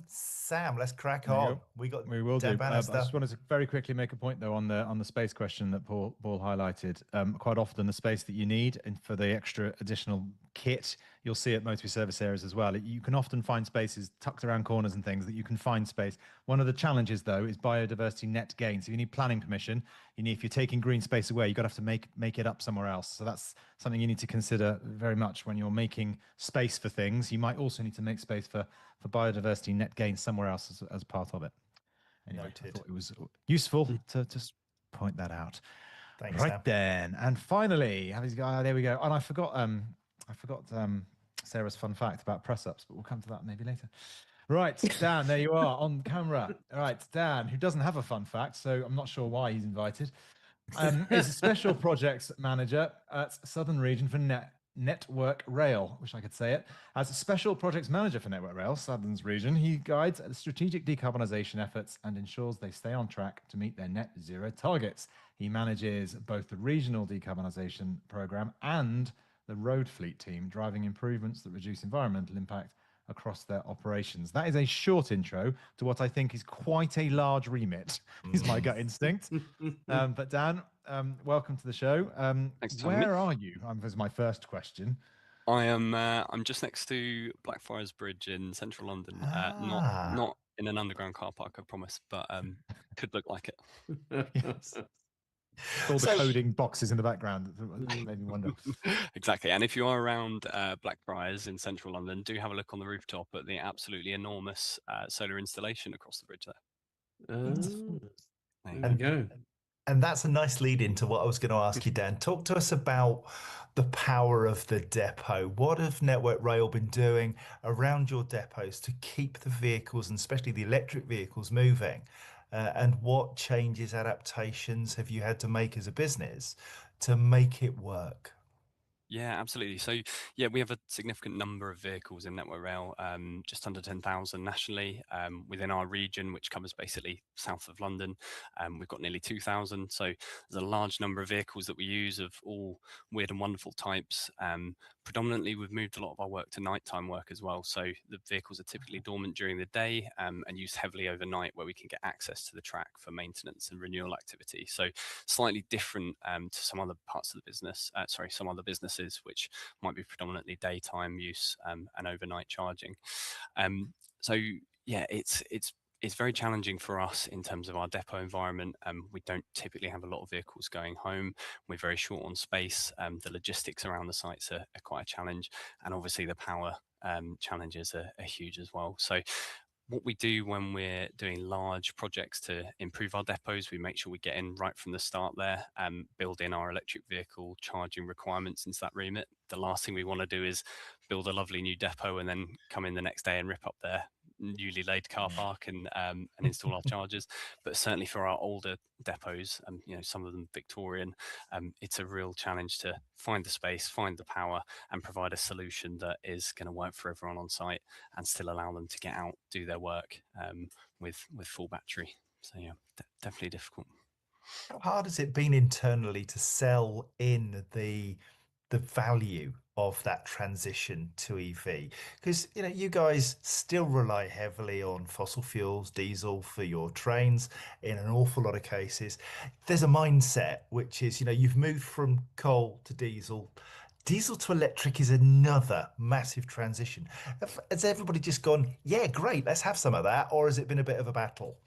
Sam, let's crack on. We will do. I just wanted to very quickly make a point though on the space question that Paul highlighted. Quite often the space that you need and for the extra additional kit, you'll see at motorway service areas as well. You can often find spaces tucked around corners and things that you can find space. One of the challenges though is biodiversity net gain. So you need planning permission. If you're taking green space away, you've got to have to make it up somewhere else. So that's something you need to consider very much when you're making space for things. You might also need to make space for biodiversity net gain somewhere else as part of it. Anyway, I thought it was useful to just point that out. Thanks, right, Sam. then, and finally, there we go. And I forgot Sarah's fun fact about press ups, but we'll come to that maybe later. Right, Dan, there you are on camera. All right, Dan, who doesn't have a fun fact, so I'm not sure why he's invited, is a special projects manager at Southern Region for Network Rail. Wish I could say it. As a special projects manager for Network Rail, Southern's Region, he guides the strategic decarbonisation efforts and ensures they stay on track to meet their net zero targets. He manages both the regional decarbonisation programme and the road fleet team, driving improvements that reduce environmental impact across their operations. That is a short intro to what I think is quite a large remit, is my gut instinct. But Dan, welcome to the show. Thanks, where are you? Was my first question. I am. I'm just next to Blackfriars Bridge in central London. Not in an underground car park, I promise, but could look like it. Yes. All the coding boxes in the background made me wonder. Exactly. And if you are around Blackfriars in central London, do have a look on the rooftop at the absolutely enormous solar installation across the bridge there. There you go. And that's a nice lead into what I was going to ask you, Dan. Talk to us about the power of the depot. What have Network Rail been doing around your depots to keep the vehicles, and especially the electric vehicles, moving? And what changes, adaptations have you had to make as a business to make it work? Yeah, absolutely. So, yeah, we have a significant number of vehicles in Network Rail, just under 10,000 nationally. Within our region, which covers basically south of London, we've got nearly 2,000. So there's a large number of vehicles that we use of all weird and wonderful types. Predominantly, we've moved a lot of our work to nighttime work as well. So the vehicles are typically dormant during the day and used heavily overnight, where we can get access to the track for maintenance and renewal activity. So slightly different to some other parts of the business, some other businesses, which might be predominantly daytime use and overnight charging. So yeah, it's very challenging for us in terms of our depot environment. We don't typically have a lot of vehicles going home. We're very short on space. The logistics around the sites are quite a challenge, and obviously the power challenges are huge as well. So what we do when we're doing large projects to improve our depots, we make sure we get in right from the start there and build in our electric vehicle charging requirements into that remit. The last thing we want to do is build a lovely new depot and then come in the next day and rip up their newly laid car park and install our chargers. But certainly for our older depots, some of them Victorian, it's a real challenge to find the space, find the power, and provide a solution that is going to work for everyone on site and still allow them to get out, do their work with full battery. So yeah, definitely difficult. How hard has it been internally to sell in the value of that transition to EV? Because you guys still rely heavily on fossil fuels, diesel for your trains in an awful lot of cases. There's a mindset which is, you've moved from coal to diesel. Diesel to electric is another massive transition. Has everybody just gone, yeah, great, let's have some of that, or has it been a bit of a battle?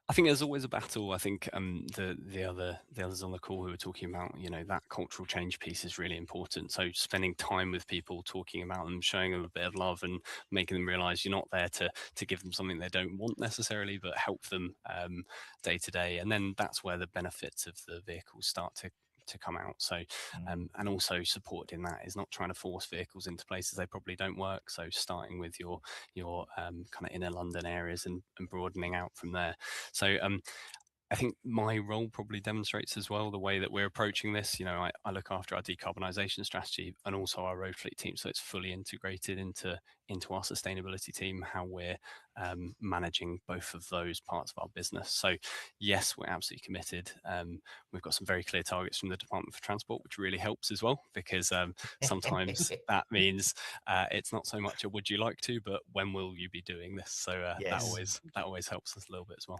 I think there's always a battle. I think the others on the call who are talking about, that cultural change piece is really important. So spending time with people, talking about them, showing them a bit of love, and making them realise you're not there to give them something they don't want necessarily, but help them day to day. And then that's where the benefits of the vehicles start to come out. So and also supported in that is not trying to force vehicles into places they probably don't work. So starting with your kind of inner London areas and broadening out from there. So I think my role probably demonstrates as well the way that we're approaching this. I look after our decarbonisation strategy and also our road fleet team, so it's fully integrated into our sustainability team, how we're managing both of those parts of our business. So yes, we're absolutely committed. We've got some very clear targets from the Department for Transport, which really helps as well, because sometimes that means it's not so much a would you like to, but when will you be doing this? So Yes. that always helps us a little bit as well.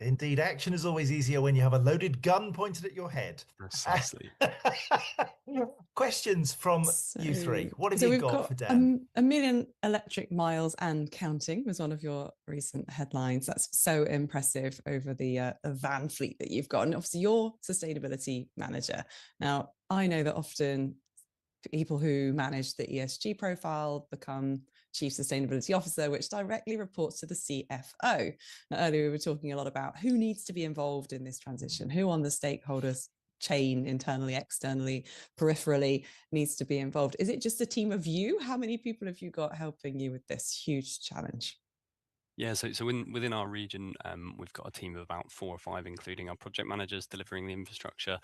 Indeed, action is always easier when you have a loaded gun pointed at your head. Precisely. Questions from you three. What have you we've got for Dan? 1 million electric miles and counting was one of your recent headlines. That's so impressive over the van fleet that you've got. And obviously you're sustainability manager. Now, I know that often people who manage the ESG profile become Chief Sustainability Officer, which directly reports to the CFO. Now, earlier we were talking a lot about who needs to be involved in this transition, who on the stakeholders chain, internally, externally, peripherally, needs to be involved. Is it just a team of you? How many people have you got helping you with this huge challenge? Yeah, so within our region, we've got a team of about 4 or 5, including our project managers delivering the infrastructure,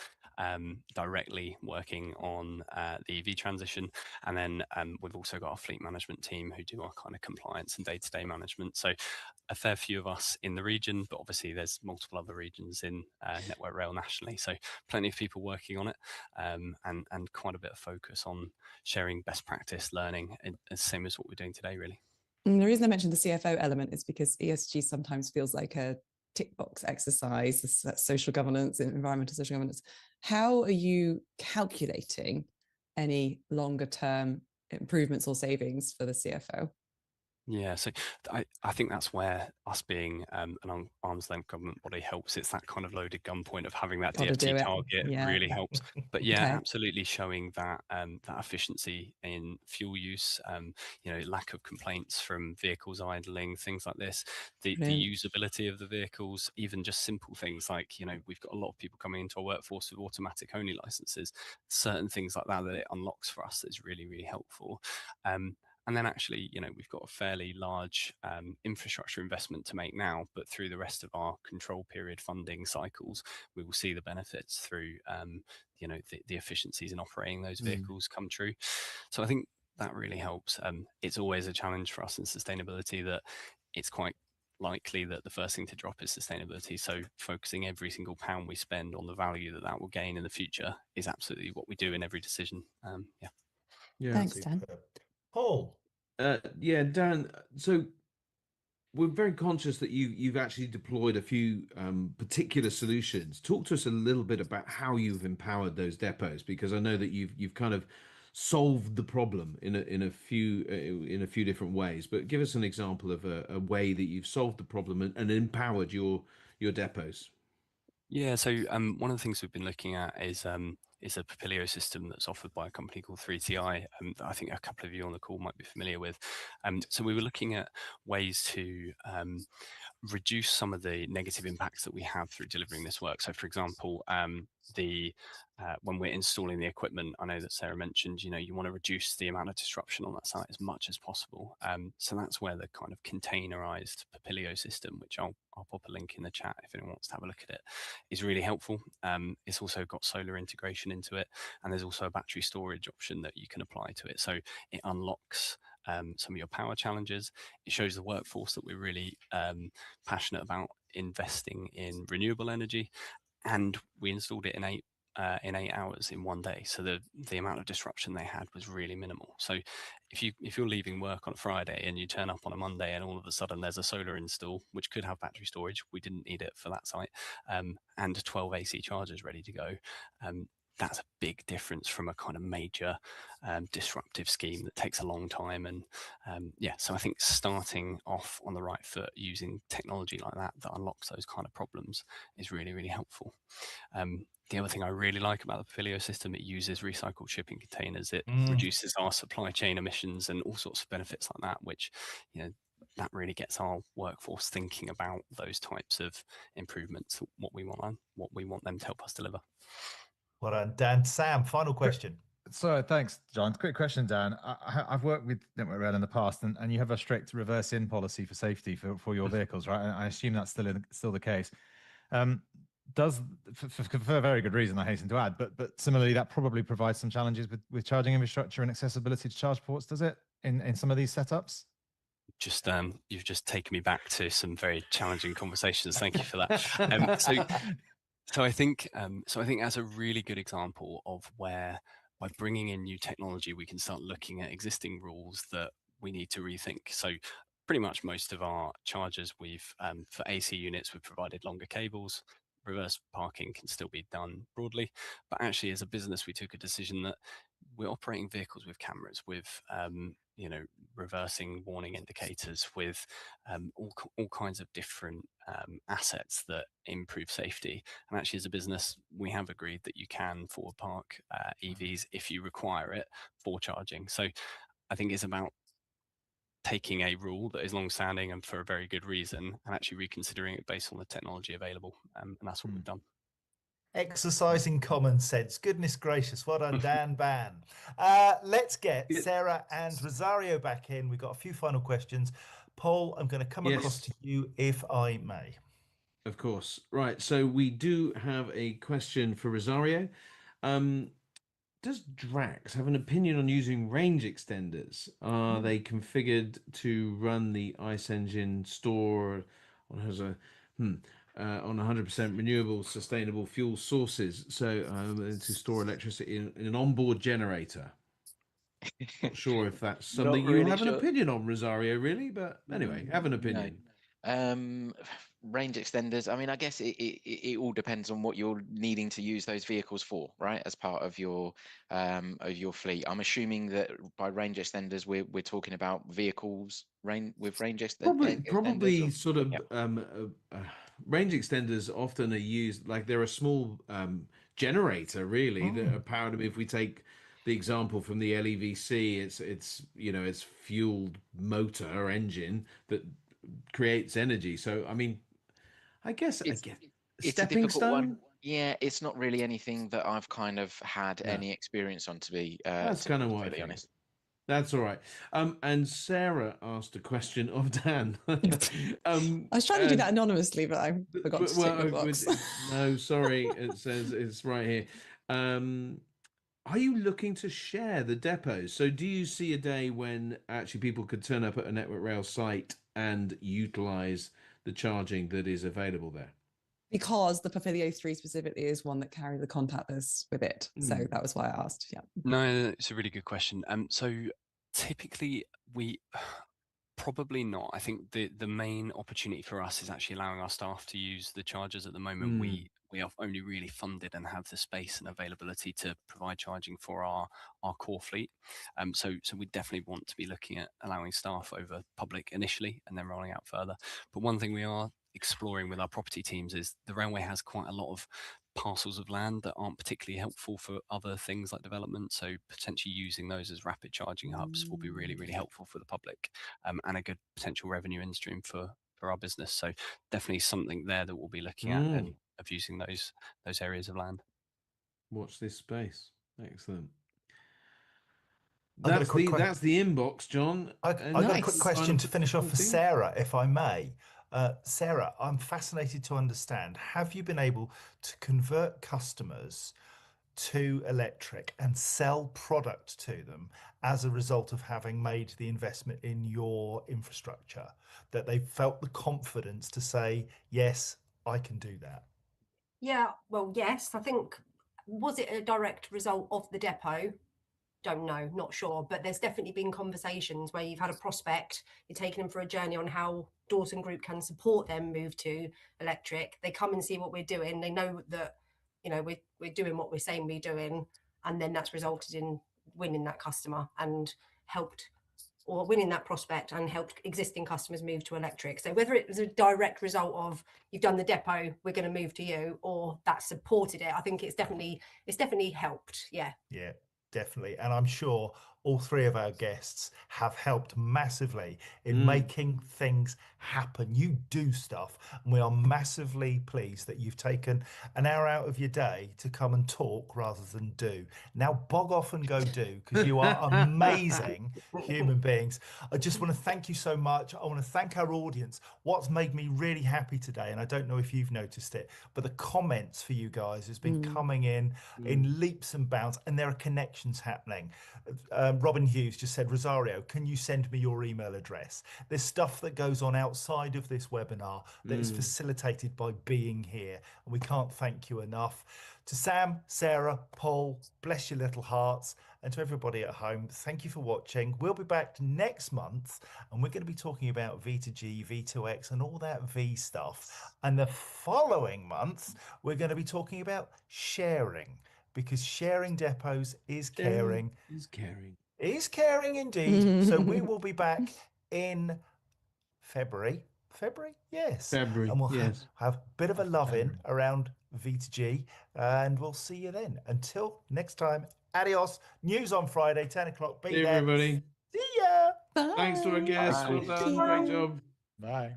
directly working on the EV transition. And then we've also got our fleet management team who do our kind of compliance and day-to-day management. So a fair few of us in the region, but obviously there's multiple other regions in Network Rail nationally. So plenty of people working on it, and quite a bit of focus on sharing best practice, learning, same as what we're doing today, really. And the reason I mentioned the CFO element is because ESG sometimes feels like a tick box exercise, social governance, environmental social governance. How are you calculating any longer term improvements or savings for the CFO? Yeah, so I think that's where us being an arm's length government body helps. It's that kind of loaded gun point of having that DFT target really helps. But yeah, absolutely showing that that efficiency in fuel use, lack of complaints from vehicles idling, things like this, the usability of the vehicles, even just simple things like, we've got a lot of people coming into our workforce with automatic only licenses, certain things like that it unlocks for us is really, really helpful. And then actually, we've got a fairly large infrastructure investment to make now, but through the rest of our control period funding cycles, we will see the benefits through, the efficiencies in operating those vehicles come true. So I think that really helps. It's always a challenge for us in sustainability that it's quite likely that the first thing to drop is sustainability. So focusing every single pound we spend on the value that will gain in the future is absolutely what we do in every decision. Yeah. Thanks, Dan. Paul. Yeah, Dan. So we're very conscious that you've actually deployed a few particular solutions. Talk to us a little bit about how you've empowered those depots, because I know that you've kind of solved the problem in a few different ways. But give us an example of a way that you've solved the problem and empowered your depots. Yeah, so one of the things we've been looking at is a Papilio system that's offered by a company called 3TI that I think a couple of you on the call might be familiar with. So we were looking at ways to reduce some of the negative impacts that we have through delivering this work. So, for example, when we're installing the equipment, I know that Sarah mentioned, you want to reduce the amount of disruption on that site as much as possible. So that's where the kind of containerized Papilio system, which I'll pop a link in the chat if anyone wants to have a look at it, is really helpful. It's also got solar integration into it, and there's also a battery storage option that you can apply to it. So it unlocks some of your power challenges. It shows the workforce that we're really passionate about investing in renewable energy. and we installed it in 8 hours in one day. So the amount of disruption they had was really minimal. So if you're leaving work on a Friday and you turn up on a Monday and all of a sudden there's a solar install which could have battery storage, we didn't need it for that site, and 12 AC chargers ready to go. That's a big difference from a kind of major disruptive scheme that takes a long time. And yeah, so I think starting off on the right foot using technology like that unlocks those kind of problems is really, really helpful. The other thing I really like about the Papilio system, it uses recycled shipping containers. It reduces our supply chain emissions and all sorts of benefits like that, which, you know, that really gets our workforce thinking about those types of improvements, what we want them to help us deliver. Well done, Dan. Sam, final question. So thanks, John. Quick question, Dan. I've worked with Network Rail in the past, and you have a strict reverse-in policy for safety for your vehicles, right? And I assume that's still the case. Does for a very good reason, I hasten to add, but similarly, that probably provides some challenges with charging infrastructure and accessibility to charge ports, does it, in some of these setups? Just you've just taken me back to some very challenging conversations. Thank you for that. So I think that's a really good example of where, by bringing in new technology, we can start looking at existing rules that we need to rethink. So pretty much most of our chargers, we've for AC units, we've provided longer cables. Reverse parking can still be done broadly, but actually, as a business, we took a decision that we're operating vehicles with cameras, with reversing warning indicators, with all kinds of different assets that improve safety. And actually, as a business, we have agreed that you can forward park EVs if you require it for charging. So I think it's about taking a rule that is long-standing and for a very good reason, and actually reconsidering it based on the technology available. And that's what we've done. Exercising common sense. Goodness gracious. Well done, Dan Ban. Let's get Sarah and Rosario back in. We've got a few final questions. Paul, I'm going to come across to you if I may. Of course. Right. So we do have a question for Rosario. Does Drax have an opinion on using range extenders? Are they configured to run the ICE engine store on 100% renewable, sustainable fuel sources? So to store electricity in an onboard generator. Not sure if that's something you have an opinion on, Rosario, really, but anyway, have an opinion. No. Range extenders, I mean, I guess it all depends on what you're needing to use those vehicles for, right, as part of your fleet. I'm assuming that by range extenders we're talking about vehicles with range extenders. Probably sort of range extenders often are used like they're a small generator, really, that are powered. I mean, if we take the example from the LEVC, it's fueled motor or engine that creates energy. So I mean, I guess it's a stepping stone one. Yeah, it's not really anything that I've kind of had any experience on, to be that's kind of what I think. Honest. That's all right. And Sarah asked a question of Dan. I was trying to do that anonymously, but I forgot to tick the box. No, sorry. It says it's right here. Are you looking to share the depots? So do you see a day when actually people could turn up at a Network Rail site and utilize the charging that is available there? Because the Papilio 3 specifically is one that carries the contactless with it. So that was why I asked. Yeah. No, it's a really good question. So typically we probably not. I think the main opportunity for us is actually allowing our staff to use the chargers. At the moment, we are only really funded and have the space and availability to provide charging for our core fleet. So we definitely want to be looking at allowing staff over public initially and then rolling out further. But one thing we are exploring with our property teams is the railway has quite a lot of parcels of land that aren't particularly helpful for other things like development. So potentially using those as rapid charging hubs will be really, really helpful for the public, and a good potential revenue in stream for our business. So definitely something there that we'll be looking at and of using those areas of land. Watch this space. Excellent. That's the inbox, John. I've got a quick question to finish off for Sarah, if I may. Sarah, I'm fascinated to understand, have you been able to convert customers to electric and sell product to them as a result of having made the investment in your infrastructure, that they felt the confidence to say, yes, I can do that? Yeah, well, yes, I think, was it a direct result of the depot? Don't know, not sure, but there's definitely been conversations where you've had a prospect, you're taking them for a journey on how Dawson Group can support them move to electric. They come and see what we're doing. They know that, you know, we're doing what we're saying we're doing, and then that's resulted in winning that customer and helped, or winning that prospect and helped existing customers move to electric. So whether it was a direct result of you've done the depot, we're going to move to you, or that supported it, I think it's definitely helped. Yeah. Yeah, definitely. And I'm sure all three of our guests have helped massively in making things happen. You do stuff, and we are massively pleased that you've taken an hour out of your day to come and talk rather than do. Now bog off and go do, because you are amazing human beings. I just want to thank you so much. I want to thank our audience. What's made me really happy today, and I don't know if you've noticed it, but the comments for you guys has been coming in leaps and bounds, and there are connections happening. Robin Hughes just said, Rosario, can you send me your email address? There's stuff that goes on outside of this webinar that is facilitated by being here, and we can't thank you enough. To Sam, Sarah, Paul, bless your little hearts, and to everybody at home, thank you for watching. We'll be back next month, and we're going to be talking about V2G, V2X, and all that V stuff. And the following month, we're going to be talking about sharing, because sharing depots is caring. Is caring. Is caring indeed. So we will be back in February. February? Yes. February, And we'll yes. have a bit of a love-in around V2G, and we'll see you then. Until next time, adios. News on Friday, 10 o'clock. Be Hey, there. everybody. See ya. Bye. Thanks to our guests. Bye. Well done. Great job. Bye.